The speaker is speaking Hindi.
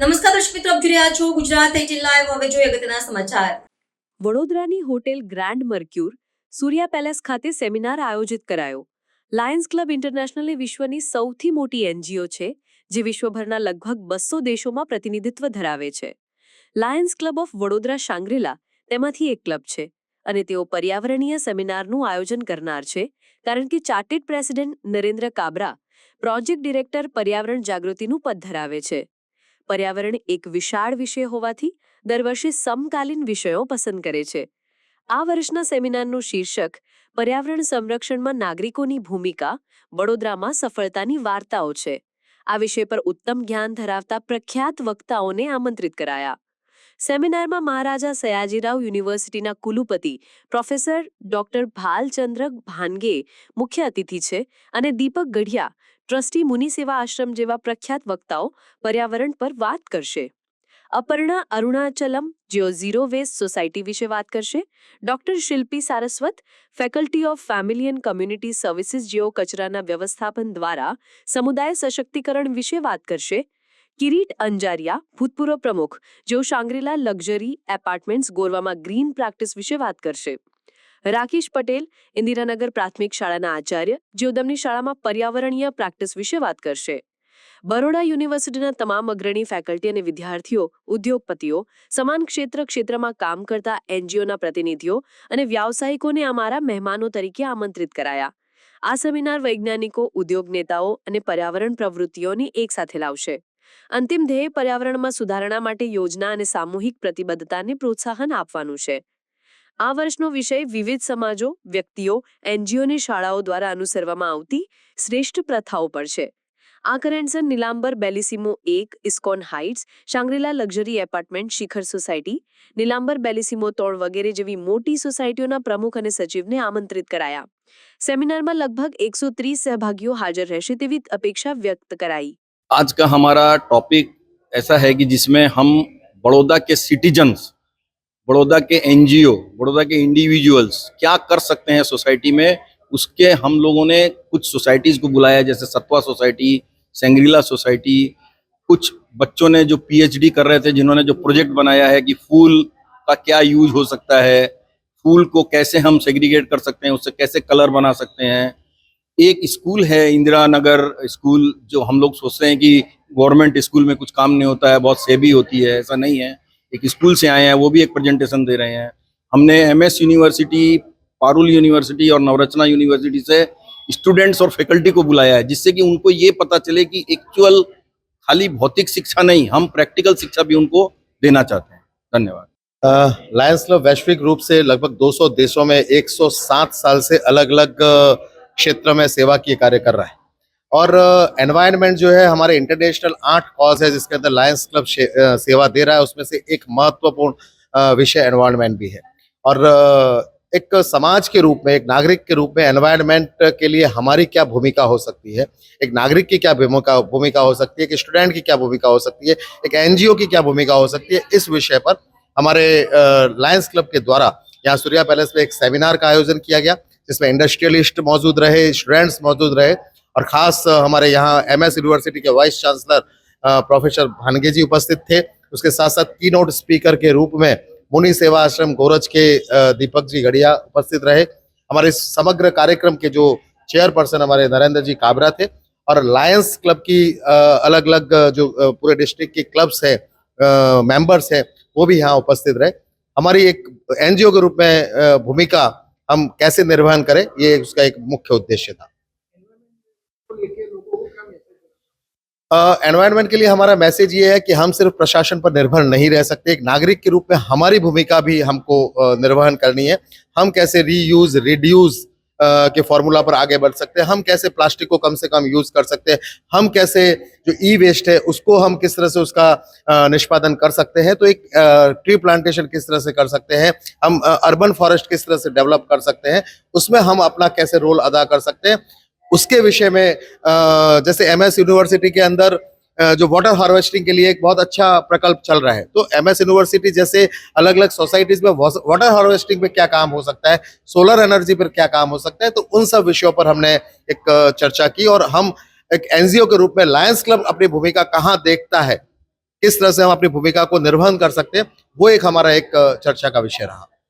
નમસ્કાર દર્શક મિત્રો, આપ જોઈ રહ્યા છો ગુજરાત 18 લાઈવ. હવે જોઈએ અગત્યના સમાચાર. વડોદરાની હોટેલ ગ્રાન્ડ મર્ક્યુર સૂર્યા પેલેસ ખાતે સેમિનાર આયોજિત કરાયો. લાયન્સ ક્લબ ઇન્ટરનેશનલ એ વિશ્વની સૌથી મોટી એનજીઓ છે, જે વિશ્વભરના લગભગ 200 દેશોમાં પ્રતિનિધિત્વ ધરાવે છે. લાયન્સ ક્લબ ઓફ વડોદરા શાંગ્રીલા તેમાંથી એક ક્લબ છે અને તેઓ પર્યાવરણીય સેમિનારનું આયોજન કરનાર છે, કારણ કે chartered president Narendra Kabra project director પર્યાવરણ જાગૃતિનું પદ ધરાવે છે. પર્યાવરણ એક વિશાળ વિષય હોવાથી દર વર્ષે સમકાલીન વિષયો પસંદ કરે છે. આ વર્ષના સેમિનારનું શીર્ષક પર્યાવરણ સંરક્ષણમાં નાગરિકોની ભૂમિકા, વડોદરામાં સફળતાની વાર્તાઓ છે. આ વિષય પર ઉત્તમ જ્ઞાન ધરાવતા પ્રખ્યાત વક્તાઓને આમંત્રિત કરાયા. સેમિનારમાં મહારાજા સયાજીરાવ યુનિવર્સિટીના કુલપતિ પ્રોફેસર ડોક્ટર ભાલચંદ્ર ભાનગે મુખ્ય અતિથિ છે અને દીપક ગઢિયા ટ્રસ્ટી મુનિ સેવા આશ્રમ જેવા પ્રખ્યાત વક્તાઓ પર્યાવરણ પર વાત કરશે. અપર્ણા અરુણાચલમ જેઓ ઝીરો વેસ્ટ સોસાયટી વિશે વાત કરશે. Doctor Shilpi Saraswat faculty of family and community services જેઓ કચરાના વ્યવસ્થાપન દ્વારા સમુદાય સશક્તિકરણ વિશે વાત કરશે. કિરીટ અંજારિયા ભૂતપૂર્વ પ્રમુખ જેઓ શાંગ્રીલા લક્ઝરી એપાર્ટમેન્ટ્સ ગોરવામાં ગ્રીન પ્રેક્ટિસ વિશે વાત કરશે. રાકેશ પટેલ ઇન્દિરાનગર પ્રાથમિક શાળાના આચાર્ય જેઓ તેમની શાળામાં પર્યાવરણીય પ્રેક્ટિસ વિશે વાત કરશે. બરોડા યુનિવર્સિટીના તમામ અગ્રણી ફેકલ્ટી અને વિદ્યાર્થીઓ, ઉદ્યોગપતિઓ, સમાન ક્ષેત્રમાં કામ કરતા એનજીઓના પ્રતિનિધિઓ અને વ્યાવસાયિકોને અમારા મહેમાનો તરીકે આમંત્રિત કરાયા. આ સેમિનાર વૈજ્ઞાનિકો, ઉદ્યોગ નેતાઓ અને પર્યાવરણ પ્રવૃત્તિઓને એકસાથે લાવશે. અંતિમ ધ્યેય પર્યાવરણમાં સુધારણા માટે યોજના અને સામૂહિક પ્રતિબદ્ધતાને પ્રોત્સાહન આપવાનું છે. આ વર્ષનો વિષય વિવિધ સમાજો, વ્યક્તિઓ, એનજીઓ અને શાળાઓ દ્વારા અનુસરવામાં આવતી શ્રેષ્ઠ પ્રથાઓ પર છે. આ કરેન્સન Nilambar Bellissimo 1 ISKCON Heights, Shangrila luxury apartment, Shikhar society, Nilambar Bellissimo 3 વગેરે જેવી મોટી સોસાયટીઓના પ્રમુખ અને સચિવને આમંત્રિત કરાયા. સેમિનારમાં લગભગ 130 સહભાગીઓ હાજર રહેશે તેવી અપેક્ષા વ્યક્ત કરાઈ. आज का हमारा टॉपिक ऐसा है कि जिसमें हम बड़ौदा के सिटीजन्स, बड़ौदा के एनजीओ, बड़ौदा के इंडिविजुअल्स क्या कर सकते हैं सोसाइटी में, उसके हम लोगों ने कुछ सोसाइटीज़ को बुलाया, जैसे सत्वा सोसाइटी, सेंग्रीला सोसाइटी. कुछ बच्चों ने जो पीएचडी कर रहे थे, जिन्होंने जो प्रोजेक्ट बनाया है कि फूल का क्या यूज हो सकता है, फूल को कैसे हम सेग्रीगेट कर सकते हैं, उससे कैसे कलर बना सकते हैं. एक स्कूल है इंदिरा नगर स्कूल, जो हम लोग सोचते हैं कि गवर्नमेंट स्कूल में कुछ काम नहीं होता है, बहुत सेवी होती है, ऐसा नहीं है. एक स्कूल से आए हैं, वो भी एक प्रेजेंटेशन दे रहे हैं. हमने एमएस यूनिवर्सिटी, पारुल यूनिवर्सिटी और नवरचना यूनिवर्सिटी से स्टूडेंट्स और फैकल्टी को बुलाया है, जिससे कि उनको ये पता चले कि एक्चुअल खाली भौतिक शिक्षा नहीं, हम प्रैक्टिकल शिक्षा भी उनको देना चाहते हैं. धन्यवाद. लायंस क्लब वैश्विक रूप से लगभग 200 देशों में 107 साल से अलग अलग क्षेत्र में सेवा की कार्य कर रहा है. और एनवायरनमेंट जो है, हमारे इंटरनेशनल 8 कॉज है जिसके अंदर लायंस क्लब सेवा दे रहा है. उसमें से एक महत्वपूर्ण विषय एनवायरनमेंट भी है. और एक समाज के रूप में, एक नागरिक के रूप में एनवायरनमेंट के लिए हमारी क्या भूमिका हो सकती है, एक नागरिक की क्या भूमिका हो सकती है, एक स्टूडेंट की क्या भूमिका हो सकती है, एक एनजीओ की क्या भूमिका हो सकती है, इस विषय पर हमारे लायंस क्लब के द्वारा यहाँ सूर्या पैलेस में एक सेमिनार का आयोजन किया गया, जिसमें इंडस्ट्रियलिस्ट मौजूद रहे, स्टूडेंट्स मौजूद रहे और खास हमारे यहाँ एमएस यूनिवर्सिटी के वाइस चांसलर प्रोफेसर भानगे जी उपस्थित थे. उसके साथ साथ की नोट स्पीकर के रूप में मुनि सेवा आश्रम गोरज के दीपक जी गढ़िया उपस्थित रहे. हमारे समग्र कार्यक्रम के जो चेयरपर्सन हमारे नरेंद्र जी काबरा थे. और लायंस क्लब की अलग अलग जो पूरे डिस्ट्रिक्ट की क्लब्स है, मेंबर्स हैं, वो भी यहाँ उपस्थित रहे. हमारी एक एनजीओ के रूप में भूमिका हम कैसे निर्वहन करें, ये उसका एक मुख्य उद्देश्य था. एनवायरनमेंट के लिए हमारा मैसेज ये है कि हम सिर्फ प्रशासन पर निर्भर नहीं रह सकते. एक नागरिक के रूप में हमारी भूमिका भी हमको निर्वहन करनी है. हम कैसे रीयूज, रिड्यूस के फॉर्मूला पर आगे बढ़ सकते हैं, हम कैसे प्लास्टिक को कम से कम यूज कर सकते हैं, हम कैसे जो ई वेस्ट है उसको हम किस तरह से उसका निष्पादन कर सकते हैं, तो एक ट्री प्लांटेशन किस तरह से कर सकते हैं, हम अर्बन फॉरेस्ट किस तरह से डेवलप कर सकते हैं, उसमें हम अपना कैसे रोल अदा कर सकते हैं, उसके विषय में जैसे एमएस यूनिवर्सिटी के अंदर जो वाटर हार्वेस्टिंग के लिए एक बहुत अच्छा प्रकल्प चल रहा है, तो एमएस यूनिवर्सिटी जैसे अलग अलग सोसाइटीज में वाटर हार्वेस्टिंग पे क्या काम हो सकता है, सोलर एनर्जी पर क्या काम हो सकता है, तो उन सब विषयों पर हमने एक चर्चा की. और हम एक एनजीओ के रूप में लायंस क्लब अपनी भूमिका कहाँ देखता है, किस तरह से हम अपनी भूमिका को निर्वहन कर सकते हैं, वो एक हमारा एक चर्चा का विषय रहा।